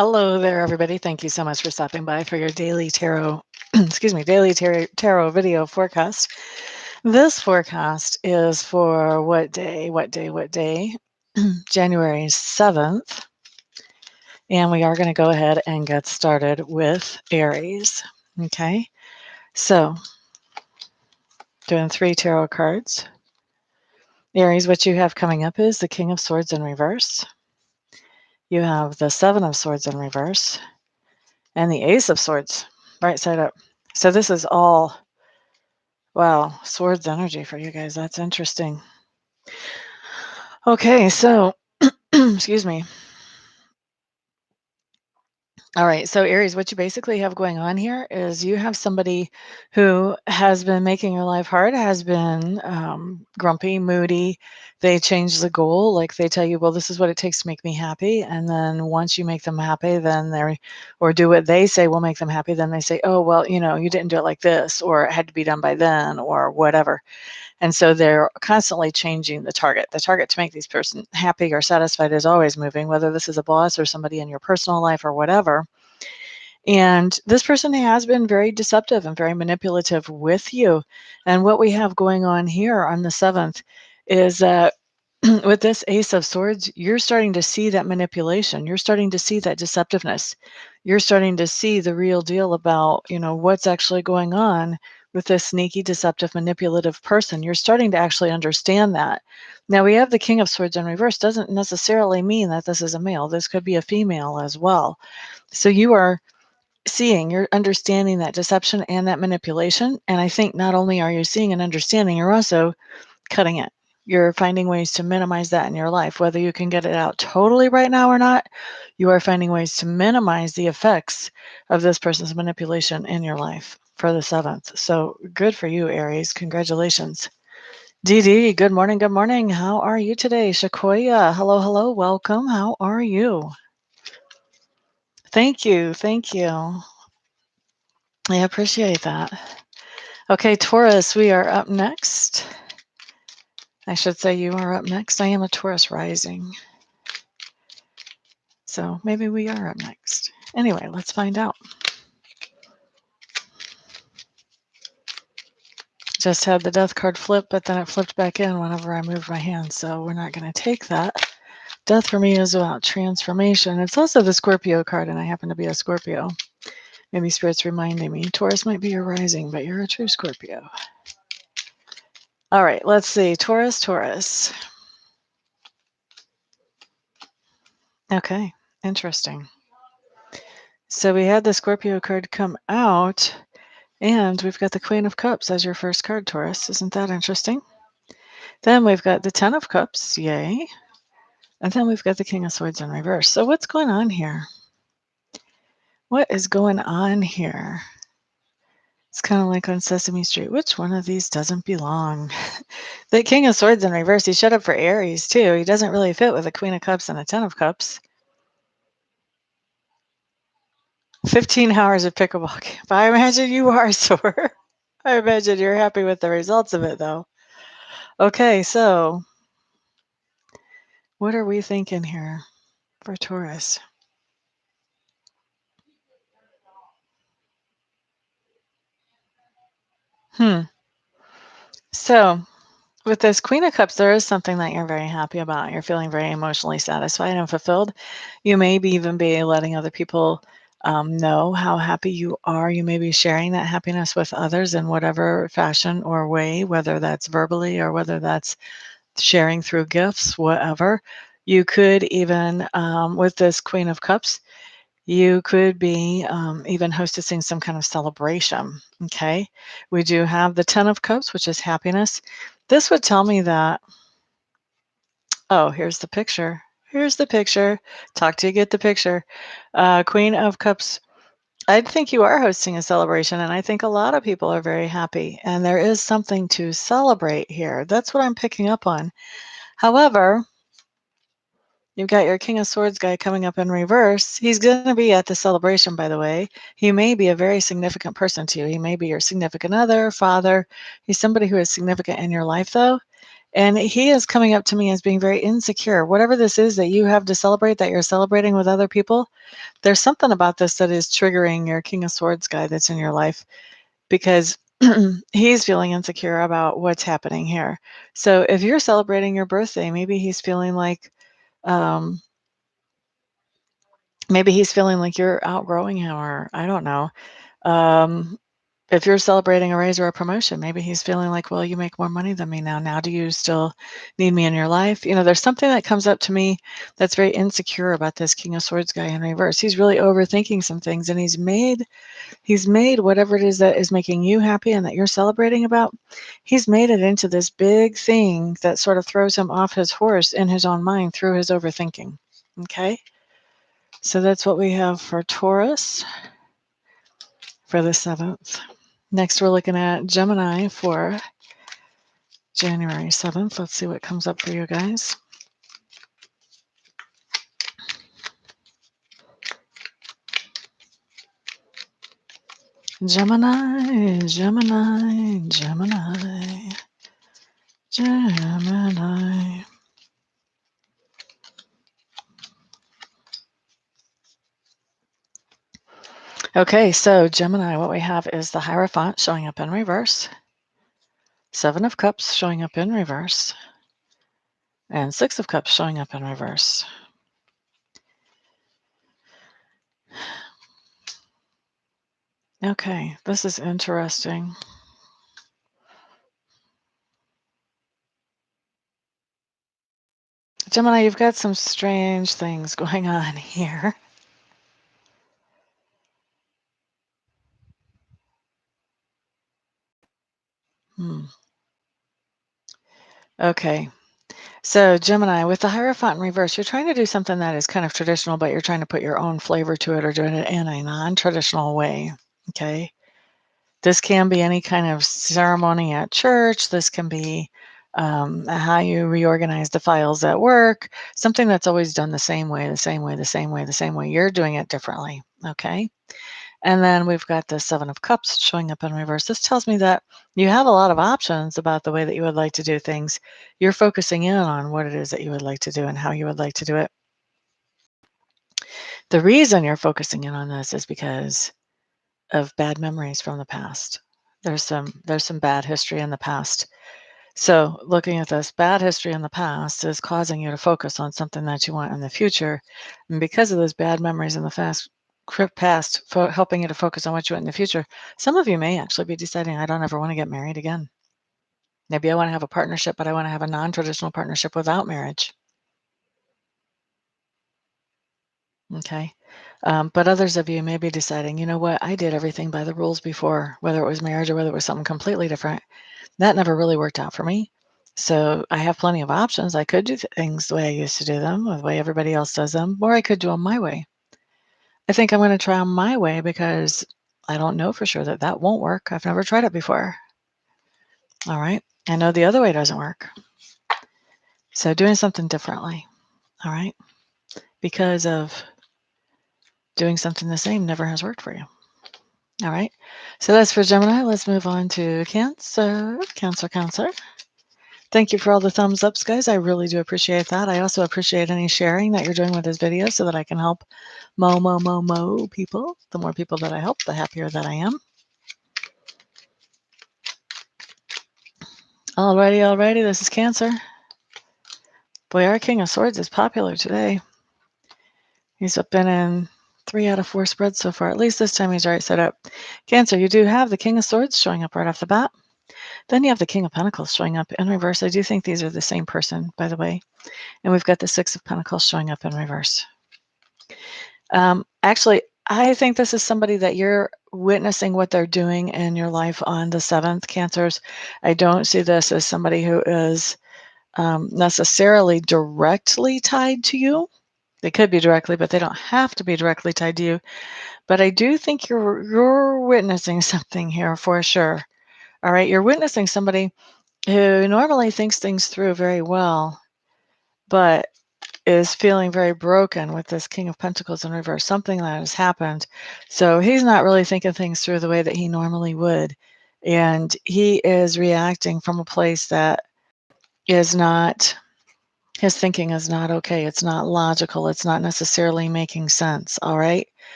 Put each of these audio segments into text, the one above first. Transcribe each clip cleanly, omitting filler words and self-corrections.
Hello there, everybody. Thank you so much for stopping by for your daily tarot, daily tarot video forecast. This forecast is for what day? January 7th. And we are going to go ahead and get started with Aries. Okay. So, doing 3 tarot cards. Aries, what you have coming up is the King of Swords in reverse. You have the Seven of Swords in reverse. And the Ace of Swords, right side up. So this is all, wow, swords energy for you guys. That's interesting. Okay, so, excuse me. All right, so Aries, what you basically have going on here is you have somebody who has been making your life hard, has been grumpy, moody. They change the goal, like they tell you, well, this is what it takes to make me happy. And then once you make them happy, then or do what they say will make them happy, then they say, oh, well, you didn't do it like this, or it had to be done by then, or whatever. And so they're constantly changing the target. The target to make these person happy or satisfied is always moving, whether this is a boss or somebody in your personal life or whatever. And this person has been very deceptive and very manipulative with you. And what we have going on here on the 7th is that with this Ace of Swords, you're starting to see that manipulation. You're starting to see that deceptiveness. You're starting to see the real deal about, what's actually going on with this sneaky, deceptive, manipulative person. You're starting to actually understand that. Now, we have the King of Swords in reverse. Doesn't necessarily mean that this is a male. This could be a female as well. So you are you're understanding that deception and that manipulation. And I think not only are you seeing and understanding, you're also cutting it. You're finding ways to minimize that in your life. Whether you can get it out totally right now or not, you are finding ways to minimize the effects of this person's manipulation in your life for the 7th. So good for you, Aries. Congratulations. Dee Dee, good morning. Good morning. How are you today? Shakoya, hello, hello. Welcome. How are you? Thank you. Thank you. I appreciate that. Okay, Taurus, we are up next. I should say you are up next. I am a Taurus rising. So maybe we are up next. Anyway, let's find out. Just had the death card flip, but then it flipped back in whenever I moved my hand. So we're not going to take that. Death for me is about transformation. It's also the Scorpio card, and I happen to be a Scorpio. Maybe Spirit's reminding me. Taurus might be your rising, but you're a true Scorpio. All right, let's see. Taurus. Okay, interesting. So we had the Scorpio card come out, and we've got the Queen of Cups as your first card, Taurus. Isn't that interesting? Then we've got the 10 of Cups, yay. And then we've got the King of Swords in reverse. So what's going on here? What is going on here? It's kind of like on Sesame Street. Which one of these doesn't belong? The King of Swords in reverse, he showed up for Aries too. He doesn't really fit with a Queen of Cups and a 10 of Cups. 15 hours of pickleball camp. I imagine you are sore. I imagine you're happy with the results of it, though. Okay, so what are we thinking here for Taurus? So with this Queen of Cups, there is something that you're very happy about. You're feeling very emotionally satisfied and fulfilled. You may even be letting other people know how happy you are. You may be sharing that happiness with others in whatever fashion or way, whether that's verbally or whether that's sharing through gifts, whatever. You could even, with this Queen of Cups, you could be even hostessing some kind of celebration, okay? We do have the 10 of Cups, which is happiness. This would tell me that, oh, here's the picture. Here's the picture. Talk to you, get the picture. Queen of Cups, I think you are hosting a celebration, and I think a lot of people are very happy, and there is something to celebrate here. That's what I'm picking up on. However, you've got your King of Swords guy coming up in reverse. He's going to be at the celebration, by the way. He may be a very significant person to you. He may be your significant other, father. He's somebody who is significant in your life, though. And he is coming up to me as being very insecure. Whatever this is that you have to celebrate, that you're celebrating with other people, there's something about this that is triggering your King of Swords guy that's in your life, because he's feeling insecure about what's happening here. So if you're celebrating your birthday, um, maybe he's feeling like you're outgrowing him, or I don't know. Um, if you're celebrating a raise or a promotion, maybe he's feeling like, well, you make more money than me now. Now, do you still need me in your life? There's something that comes up to me that's very insecure about this King of Swords guy in reverse. He's really overthinking some things, and he's made whatever it is that is making you happy and that you're celebrating about, he's made it into this big thing that sort of throws him off his horse in his own mind through his overthinking. Okay? So that's what we have for Taurus for the 7th. Next, we're looking at Gemini for January 7th. Let's see what comes up for you guys. Gemini, Gemini, Gemini, Gemini. Okay, so Gemini, what we have is the Hierophant showing up in reverse, 7 of Cups showing up in reverse, and 6 of Cups showing up in reverse. Okay, this is interesting. Gemini, you've got some strange things going on here. Okay. So Gemini, with the Hierophant in reverse, you're trying to do something that is kind of traditional, but you're trying to put your own flavor to it or doing it in a non-traditional way. Okay. This can be any kind of ceremony at church. This can be how you reorganize the files at work, something that's always done the same way, the same way, the same way, the same way. You're doing it differently. Okay. And then we've got the 7 of Cups showing up in reverse. This tells me that you have a lot of options about the way that you would like to do things. You're focusing in on what it is that you would like to do and how you would like to do it. The reason you're focusing in on this is because of bad memories from the past. There's some bad history in the past. So looking at this bad history in the past is causing you to focus on something that you want in the future. And because of those bad memories in the past, helping you to focus on what you want in the future, some of you may actually be deciding, I don't ever want to get married again. Maybe I want to have a partnership, but I want to have a non-traditional partnership without marriage. Okay. But others of you may be deciding, you know what, I did everything by the rules before, whether it was marriage or whether it was something completely different. That never really worked out for me. So I have plenty of options. I could do things the way I used to do them, or the way everybody else does them, or I could do them my way. I think I'm going to try them my way because I don't know for sure that that won't work. I've never tried it before. All right. I know the other way doesn't work. So doing something differently. All right. Because of doing something the same never has worked for you. All right. So that's for Gemini. Let's move on to Cancer. Cancer. Thank you for all the thumbs ups, guys. I really do appreciate that. I also appreciate any sharing that you're doing with this video so that I can help mo people. The more people that I help, the happier that I am. Alrighty. This is Cancer. Boy, our King of Swords is popular today. He's been in 3 out of 4 spreads so far. At least this time he's right set up. Cancer, you do have the King of Swords showing up right off the bat. Then you have the King of Pentacles showing up in reverse. I do think these are the same person, by the way. And we've got the 6 of Pentacles showing up in reverse. Actually, I think this is somebody that you're witnessing what they're doing in your life on the 7th, Cancers. I don't see this as somebody who is necessarily directly tied to you. They could be directly, but they don't have to be directly tied to you. But I do think you're witnessing something here for sure. All right, you're witnessing somebody who normally thinks things through very well, but is feeling very broken with this King of Pentacles in reverse, something that has happened. So he's not really thinking things through the way that he normally would. And he is reacting from a place that is not, his thinking is not okay. It's not logical. It's not necessarily making sense. All right.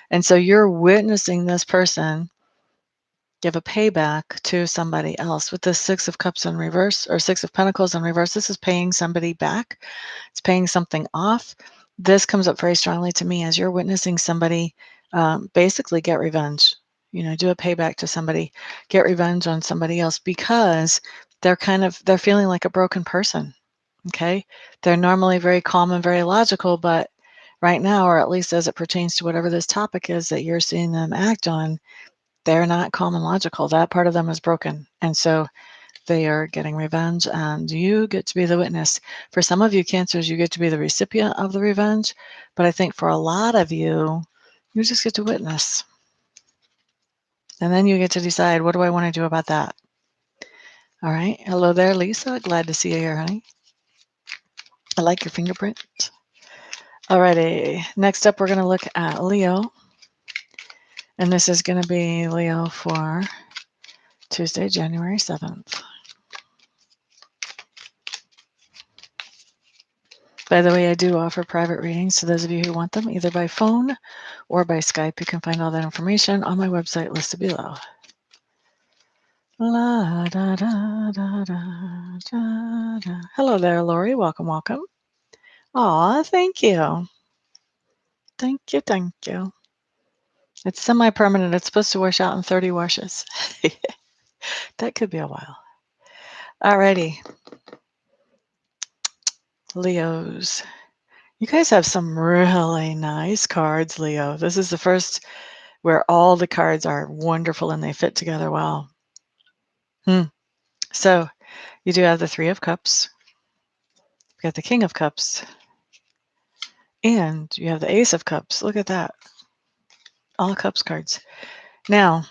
And so you're witnessing this person give a payback to somebody else. With the Six of Cups in reverse or Six of Pentacles in reverse, this is paying somebody back. It's paying something off. This comes up very strongly to me as you're witnessing somebody basically get revenge. Do a payback to somebody, get revenge on somebody else because they're feeling like a broken person. Okay. They're normally very calm and very logical, but right now, or at least as it pertains to whatever this topic is that you're seeing them act on, they're not calm and logical. That part of them is broken. And so they are getting revenge, and you get to be the witness. For some of you Cancers, you get to be the recipient of the revenge. But I think for a lot of you, you just get to witness. And then you get to decide, what do I want to do about that? All right. Hello there, Lisa. Glad to see you here, honey. I like your fingerprint. All righty. Next up, we're going to look at Leo. And this is going to be Leo for Tuesday, January 7th. By the way, I do offer private readings to those of you who want them, either by phone or by Skype. You can find all that information on my website listed below. La, da, da, da, da, da, da. Hello there, Lori. Welcome, welcome. Aw, thank you. Thank you, thank you. It's semi-permanent. It's supposed to wash out in 30 washes. That could be a while. Alrighty. Leos. You guys have some really nice cards, Leo. This is the first where all the cards are wonderful and they fit together well. So you do have the Three of Cups. You've got the King of Cups. And you have the Ace of Cups. Look at that. All Cups cards. Now,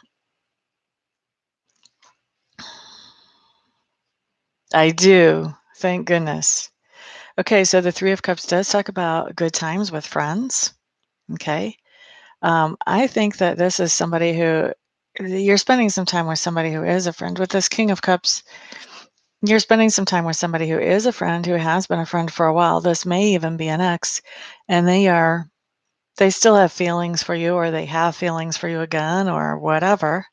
I do. Thank goodness. Okay, so the Three of Cups does talk about good times with friends. Okay. I think that this is somebody who you're spending some time with somebody who is a friend. With this King of Cups, you're spending some time with somebody who is a friend, who has been a friend for a while. This may even be an ex, and they still have feelings for you, or they have feelings for you again, or whatever.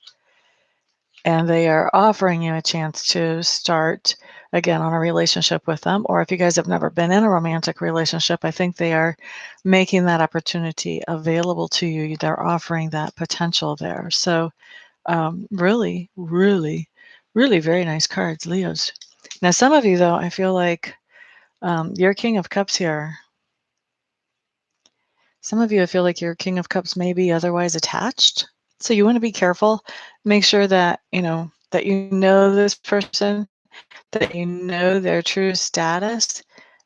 And they are offering you a chance to start again on a relationship with them. Or if you guys have never been in a romantic relationship, I think they are making that opportunity available to you. They're offering that potential there. So really, really, really very nice cards, Leos. Now, some of you, though, I feel like your King of Cups here. Some of you, I feel like your King of Cups may be otherwise attached. So you want to be careful. Make sure that you know this person, that you know their true status.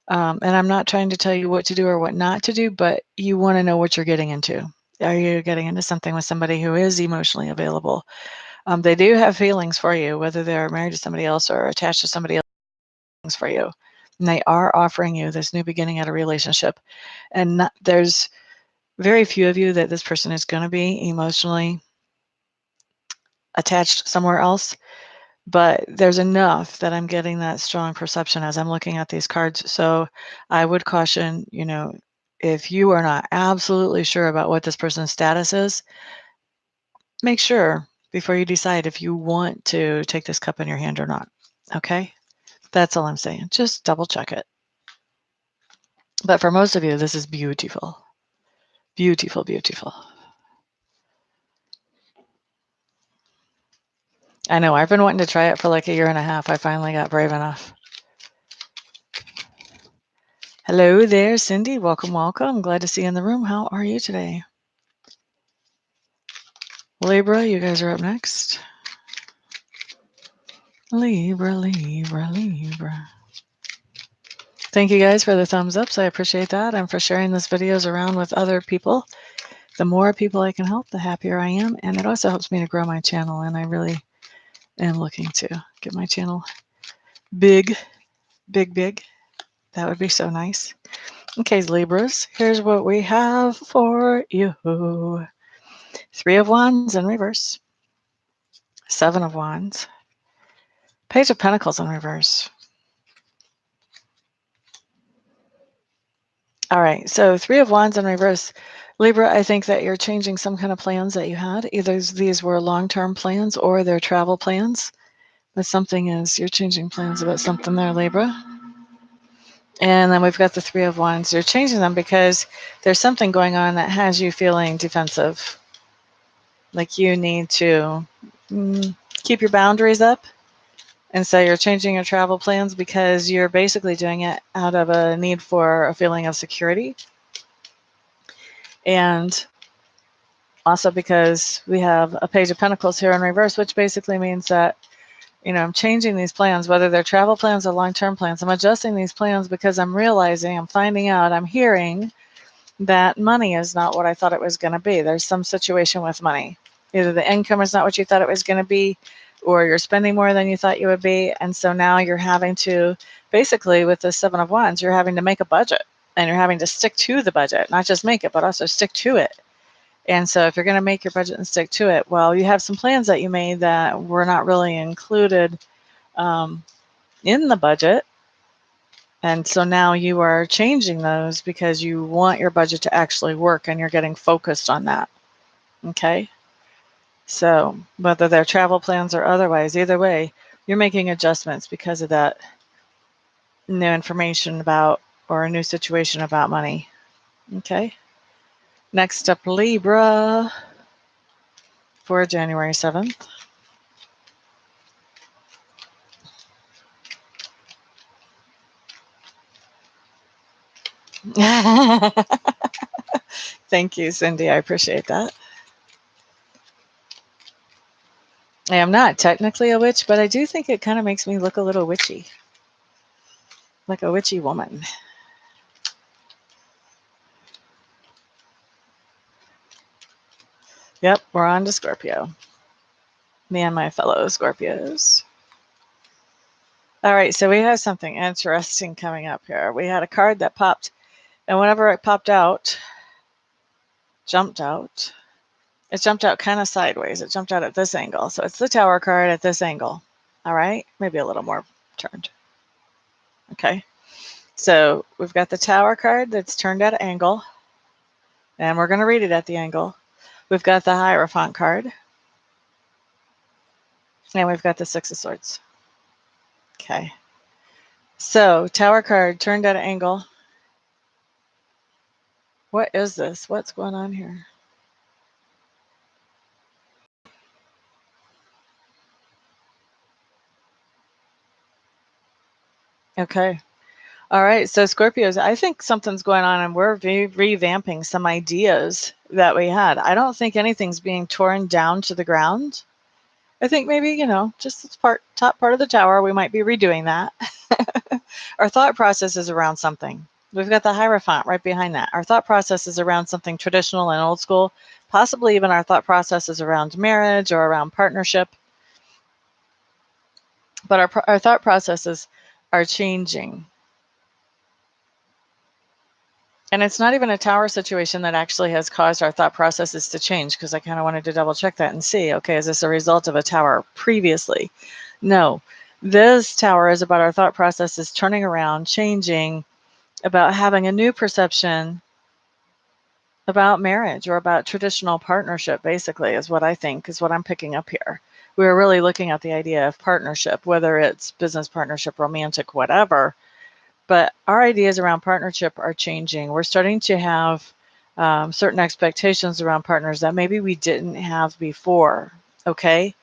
And I'm not trying to tell you what to do or what not to do, but you want to know what you're getting into. Are you getting into something with somebody who is emotionally available? They do have feelings for you, whether they're married to somebody else or attached to somebody else for you. And they are offering you this new beginning at a relationship. And there's very few of you that this person is going to be emotionally attached somewhere else, but there's enough that I'm getting that strong perception as I'm looking at these cards. So I would caution, if you are not absolutely sure about what this person's status is, make sure before you decide if you want to take this cup in your hand or not. Okay? That's all I'm saying. Just double check it. But for most of you, this is beautiful. Beautiful, beautiful. I know, I've been wanting to try it for like a year and a half. I finally got brave enough. Hello there, Cindy. Welcome, welcome. Glad to see you in the room. How are you today? Libra, you guys are up next. Libra, Libra, Libra. Thank you guys for the thumbs ups. I appreciate that, and for sharing this videos around with other people. The more people I can help, the happier I am. And it also helps me to grow my channel. And I really am looking to get my channel big, big, big. That would be so nice. Okay, Libras, here's what we have for you. Three of Wands in reverse. Seven of Wands. Page of Pentacles in reverse. All right, so Three of Wands in reverse. Libra, I think that you're changing some kind of plans that you had. Either these were long-term plans or they're travel plans. But something is, you're changing plans about something there, Libra. And then we've got the Three of Wands. You're changing them because there's something going on that has you feeling defensive. Like you need to keep your boundaries up. And so you're changing your travel plans because you're basically doing it out of a need for a feeling of security. And also because we have a Page of Pentacles here in reverse, which basically means that, I'm changing these plans, whether they're travel plans or long-term plans. I'm adjusting these plans because I'm realizing, I'm finding out, I'm hearing that money is not what I thought it was going to be. There's some situation with money. Either the income is not what you thought it was going to be, or you're spending more than you thought you would be. And so now you're having to, basically with the Seven of Wands, you're having to make a budget, and you're having to stick to the budget, not just make it, but also stick to it. And so if you're going to make your budget and stick to it, well, you have some plans that you made that were not really included in the budget. And so now you are changing those because you want your budget to actually work and you're getting focused on that. Okay? So whether they're travel plans or otherwise, either way, you're making adjustments because of that new information about, or a new situation about money. Okay? Next up, Libra for January 7th. Thank you, Cindy. I appreciate that. I am not technically a witch, but I do think it kind of makes me look a little witchy, like a witchy woman. Yep, we're on to Scorpio. Me and my fellow Scorpios. All right, so we have something interesting coming up here. We had a card that popped, and whenever it popped out, jumped out, it jumped out kind of sideways. It jumped out at this angle. So it's the Tower card at this angle. All right, maybe a little more turned. Okay, so we've got the Tower card that's turned at an angle, and we're going to read it at the angle. We've got the Hierophant card, and we've got the Six of Swords. Okay, so Tower card turned at an angle. What is this? What's going on here? Okay. All right. So Scorpios, I think something's going on and we're revamping some ideas that we had. I don't think anything's being torn down to the ground. I think maybe, just this top part of the tower, we might be redoing that. Our thought process is around something. We've got the Hierophant right behind that. Our thought process is around something traditional and old school. Possibly even our thought process is around marriage or around partnership. But our thought processes are changing. And it's not even a tower situation that actually has caused our thought processes to change, because I kind of wanted to double check that and see, okay, is this a result of a tower previously? No, this tower is about our thought processes turning around, changing, about having a new perception about marriage or about traditional partnership, basically, is what I think, is what I'm picking up here. We're really looking at the idea of partnership, whether it's business partnership, romantic, whatever. But our ideas around partnership are changing. We're starting to have certain expectations around partners that maybe we didn't have before, okay?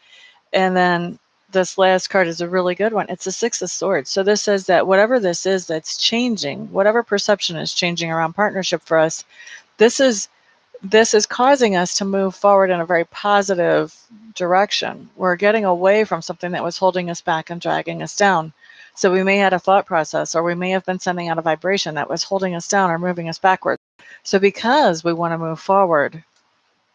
And then this last card is a really good one. It's the Six of Swords. So this says that whatever this is that's changing, whatever perception is changing around partnership for us, this is causing us to move forward in a very positive direction. We're getting away from something that was holding us back and dragging us down. So we may have a thought process, or we may have been sending out a vibration that was holding us down or moving us backwards. So because we want to move forward,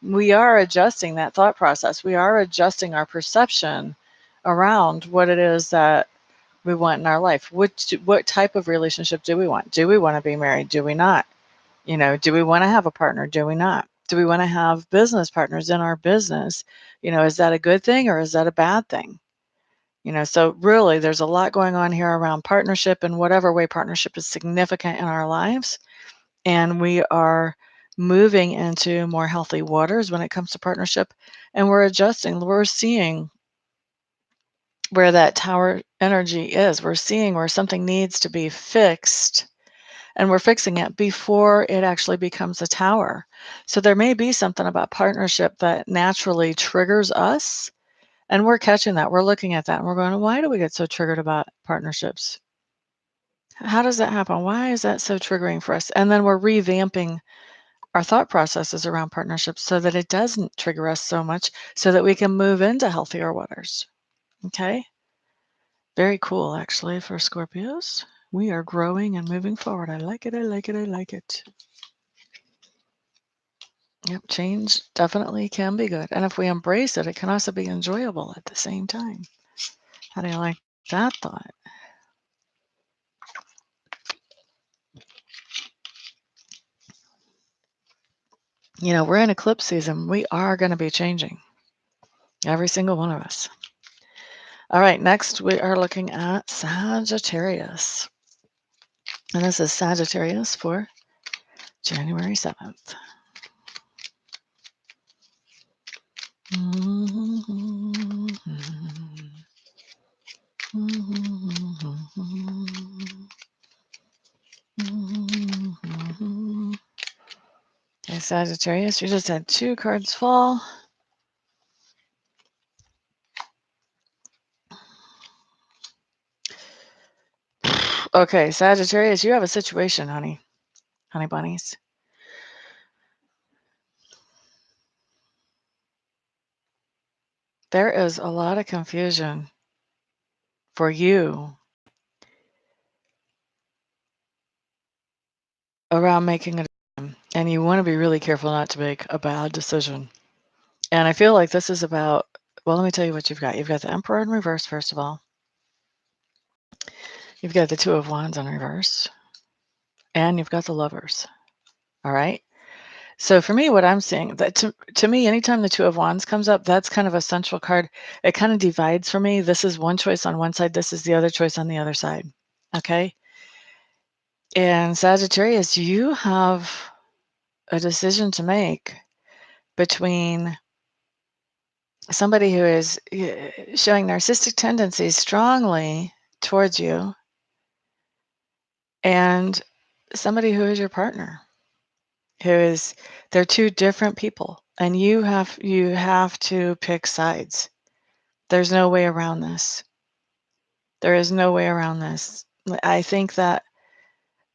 we are adjusting that thought process. We are adjusting our perception around what it is that we want in our life. What type of relationship do we want? Do we want to be married? Do we not? Do we want to have a partner? Do we not? Do we want to have business partners in our business? Is that a good thing or is that a bad thing? So really there's a lot going on here around partnership, and whatever way partnership is significant in our lives. and we are moving into more healthy waters when it comes to partnership, and we're adjusting. We're seeing where that tower energy is. We're seeing where something needs to be fixed, and we're fixing it before it actually becomes a tower. So there may be something about partnership that naturally triggers us, and we're catching that. We're looking at that, and we're going, why do we get so triggered about partnerships? How does that happen? Why is that so triggering for us? And then we're revamping our thought processes around partnerships so that it doesn't trigger us so much, so that we can move into healthier waters. Okay? Very cool, actually, for Scorpios. We are growing and moving forward. I like it. I like it. I like it. Yep, change definitely can be good. And if we embrace it, it can also be enjoyable at the same time. How do you like that thought? You know, we're in eclipse season. We are going to be changing. Every single one of us. All right, next we are looking at Sagittarius. And this is Sagittarius for January 7th. Okay, Sagittarius, you just had 2 cards fall. Okay, Sagittarius, you have a situation, honey bunnies. There is a lot of confusion for you around making a decision, and you want to be really careful not to make a bad decision. And I feel like this is about, well, let me tell you what you've got. You've got the Emperor in reverse, first of all. You've got the 2 of Wands in reverse, and you've got the Lovers. All right? So for me, what I'm seeing, that to me, anytime the 2 of Wands comes up, that's kind of a central card. It kind of divides for me. This is one choice on one side. This is the other choice on the other side. Okay? And Sagittarius, you have a decision to make between somebody who is showing narcissistic tendencies strongly towards you and somebody who is your partner, they're 2 different people, and you have to pick sides. There's no way around this. There is no way around this. I think that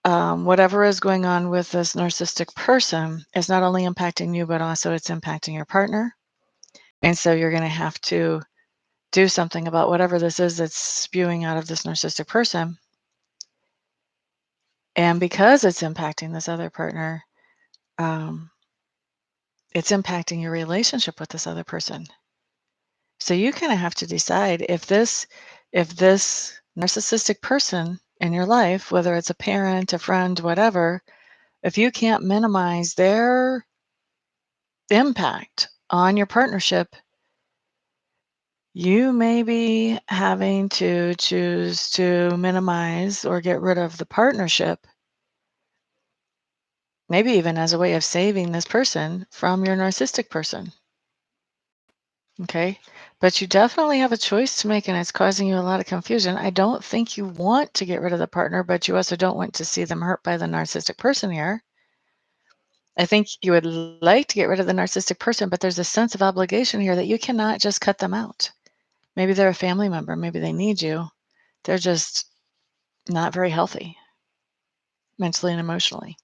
whatever is going on with this narcissistic person is not only impacting you, but also it's impacting your partner. And so you're going to have to do something about whatever this is that's spewing out of this narcissistic person. And because it's impacting this other partner, it's impacting your relationship with this other person. So you kind of have to decide if this narcissistic person in your life, whether it's a parent, a friend, whatever, if you can't minimize their impact on your partnership, you may be having to choose to minimize or get rid of the partnership, maybe even as a way of saving this person from your narcissistic person. Okay? But you definitely have a choice to make, and it's causing you a lot of confusion. I don't think you want to get rid of the partner, but you also don't want to see them hurt by the narcissistic person here. I think you would like to get rid of the narcissistic person, but there's a sense of obligation here that you cannot just cut them out. Maybe they're a family member. Maybe they need you. They're just not very healthy mentally and emotionally.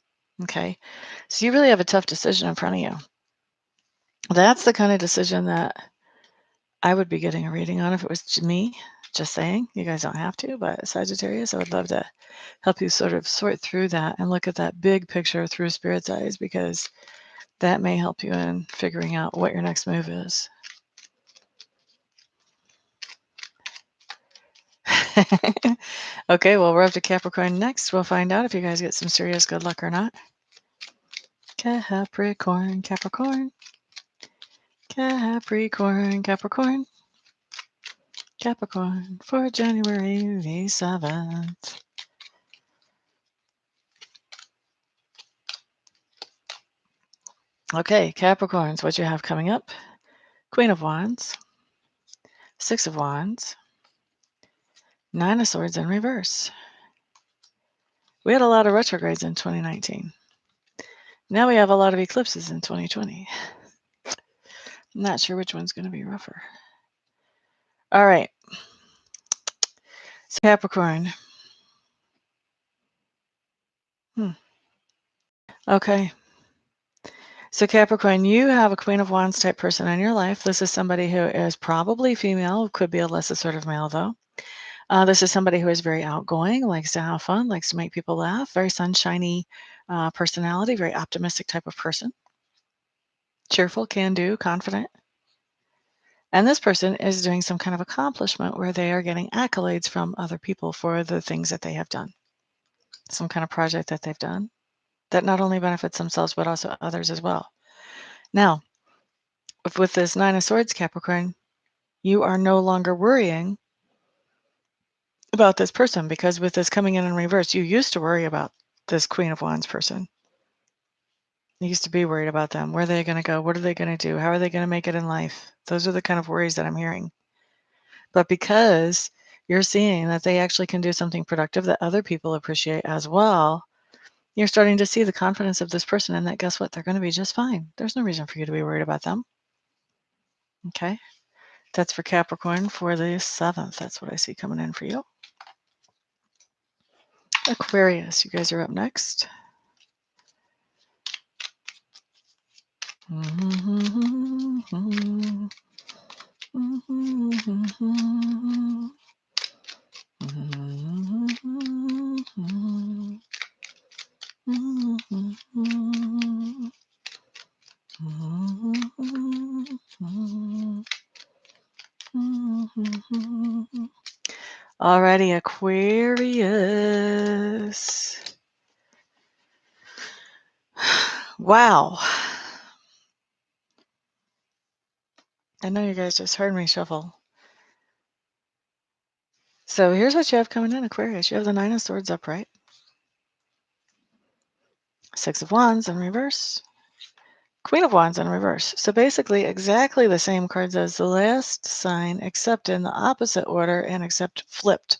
Okay? So you really have a tough decision in front of you. That's the kind of decision that I would be getting a reading on if it was me. Just saying. You guys don't have to, but Sagittarius, I would love to help you sort of sort through that and look at that big picture through Spirit's eyes, because that may help you in figuring out what your next move is. Okay, well, we're up to Capricorn next. We'll find out if you guys get some serious good luck or not. Capricorn, Capricorn. Capricorn, Capricorn. Capricorn for January the 7th. Okay, Capricorns, what you have coming up? Queen of Wands, Six of Wands, Nine of Swords in reverse. We had a lot of retrogrades in 2019. Now we have a lot of eclipses in 2020. I'm not sure which one's going to be rougher. All right. So Capricorn. Okay. So Capricorn, you have a Queen of Wands type person in your life. This is somebody who is probably female, could be a less assertive male though. This is somebody who is very outgoing, likes to have fun, likes to make people laugh, very sunshiny personality, very optimistic type of person. Cheerful, can do, confident. And this person is doing some kind of accomplishment where they are getting accolades from other people for the things that they have done. Some kind of project that they've done that not only benefits themselves, but also others as well. Now, with this Nine of Swords, Capricorn, you are no longer worrying about this person because with this coming in reverse, you used to worry about this Queen of Wands person. You used to be worried about them. Where are they going to go? What are they going to do? How are they going to make it in life? Those are the kind of worries that I'm hearing. But because you're seeing that they actually can do something productive that other people appreciate as well, you're starting to see the confidence of this person and that guess what? They're going to be just fine. There's no reason for you to be worried about them. Okay. That's for Capricorn for the 7th. That's what I see coming in for you. Aquarius, you guys are up next. Alrighty, Aquarius. Wow. I know you guys just heard me shuffle. So here's what you have coming in, Aquarius. You have the Nine of Swords upright. Six of Wands in reverse. Queen of Wands in reverse. So basically exactly the same cards as the last sign, except in the opposite order and except flipped.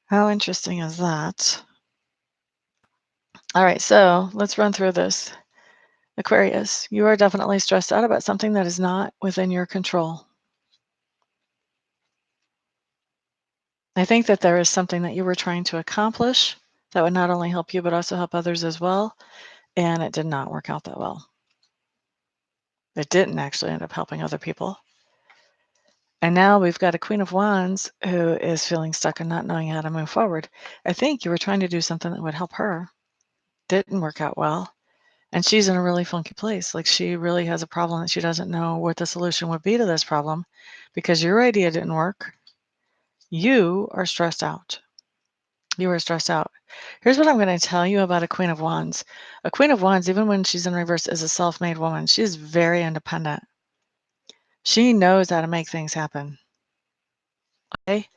How interesting is that? All right, so let's run through this. Aquarius, you are definitely stressed out about something that is not within your control. I think that there is something that you were trying to accomplish that would not only help you, but also help others as well. And it did not work out that well. It didn't actually end up helping other people. And now we've got a Queen of Wands who is feeling stuck and not knowing how to move forward. I think you were trying to do something that would help her. Didn't work out well. And she's in a really funky place. Like she really has a problem that she doesn't know what the solution would be to this problem because your idea didn't work. You are stressed out. You are stressed out. Here's what I'm going to tell you about a Queen of Wands. A Queen of Wands, even when she's in reverse, is a self-made woman. She's very independent. She knows how to make things happen. Okay?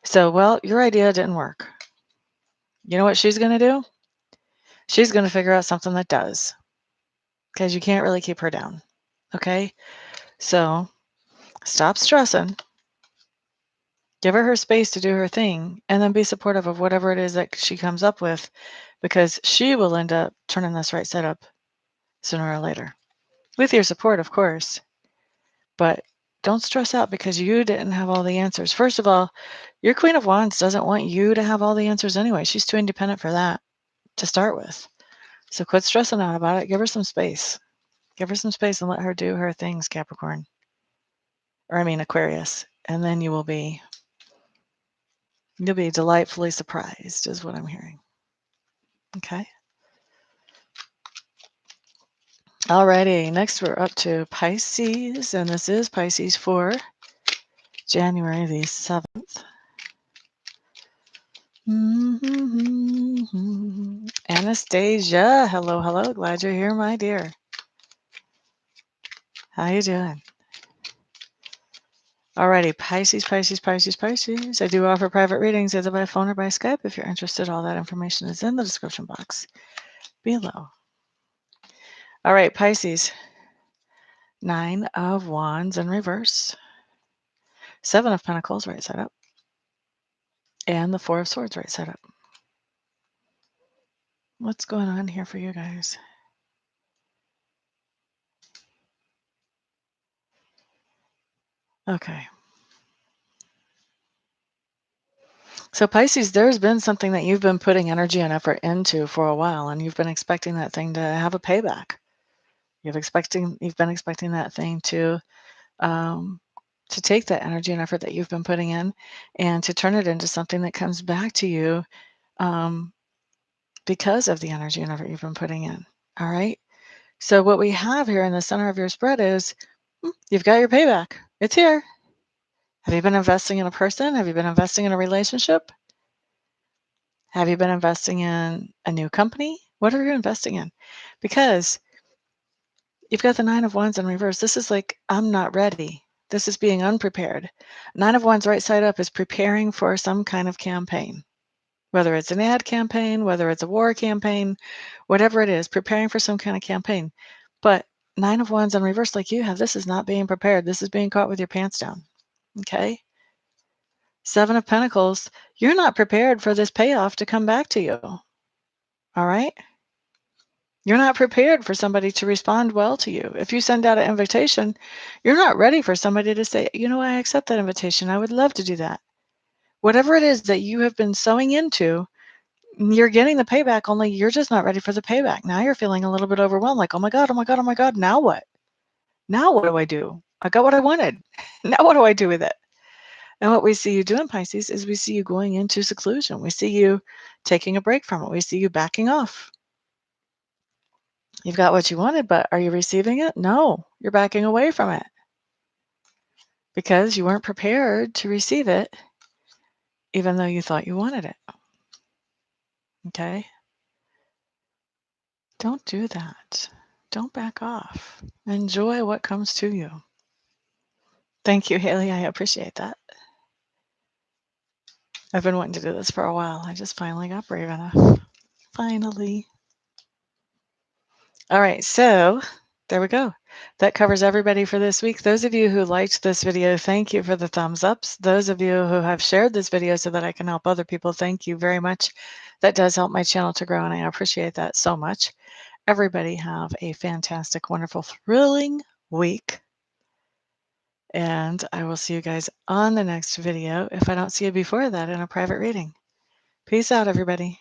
So, well, your idea didn't work. You know what she's going to do? She's going to figure out something that does. Because you can't really keep her down. Okay? So, stop stressing. Give her space to do her thing and then be supportive of whatever it is that she comes up with because she will end up turning this right side up sooner or later. With your support, of course. But don't stress out because you didn't have all the answers. First of all, your Queen of Wands doesn't want you to have all the answers anyway. She's too independent for that to start with. So quit stressing out about it. Give her some space. Give her some space and let her do her things, Capricorn. Or I mean Aquarius. And then you'll be delightfully surprised is what I'm hearing. Okay. Alrighty, next we're up to Pisces, and this is Pisces for January the 7th. Anastasia, hello, hello. Glad you're here, my dear. How you doing? Alrighty, Pisces, Pisces, Pisces, Pisces. I do offer private readings either by phone or by Skype. If you're interested, all that information is in the description box below. All right, Pisces. 9 of Wands in reverse. 7 of Pentacles right side up. And the 4 of Swords right side up. What's going on here for you guys? Okay. So Pisces, there's been something that you've been putting energy and effort into for a while, and you've been expecting that thing to have a payback. You've been expecting that thing um, to take that energy and effort that you've been putting in and to turn it into something that comes back to you um, because of the energy and effort you've been putting in. All right. So what we have here in the center of your spread is you've got your payback. It's here. Have you been investing in a person? Have you been investing in a relationship? Have you been investing in a new company? What are you investing in? Because you've got the 9 of Wands in reverse. This is like, I'm not ready. This is being unprepared. 9 of Wands right side up is preparing for some kind of campaign, whether it's an ad campaign, whether it's a war campaign, whatever it is, preparing for some kind of campaign. But 9 of Wands in reverse, like you have, this is not being prepared. This is being caught with your pants down. Okay? 7 of Pentacles, you're not prepared for this payoff to come back to you. All right? You're not prepared for somebody to respond well to you. If you send out an invitation, you're not ready for somebody to say, you know, I accept that invitation. I would love to do that. Whatever it is that you have been sowing into, you're getting the payback, only you're just not ready for the payback. Now you're feeling a little bit overwhelmed, like, oh my God, oh my God, oh my God, now what? Now what do I do? I got what I wanted. Now what do I do with it? And what we see you doing, Pisces, is we see you going into seclusion. We see you taking a break from it. We see you backing off. You've got what you wanted, but are you receiving it? No, you're backing away from it because you weren't prepared to receive it, even though you thought you wanted it. Okay? Don't do that. Don't back off. Enjoy what comes to you. Thank you, Haley. I appreciate that. I've been wanting to do this for a while. I just finally got brave enough. Finally. All right, so there we go. That covers everybody for this week. Those of you who liked this video, thank you for the thumbs ups. Those of you who have shared this video so that I can help other people, thank you very much. That does help my channel to grow, and I appreciate that so much. Everybody have a fantastic, wonderful, thrilling week. And I will see you guys on the next video if I don't see you before that in a private reading. Peace out, everybody.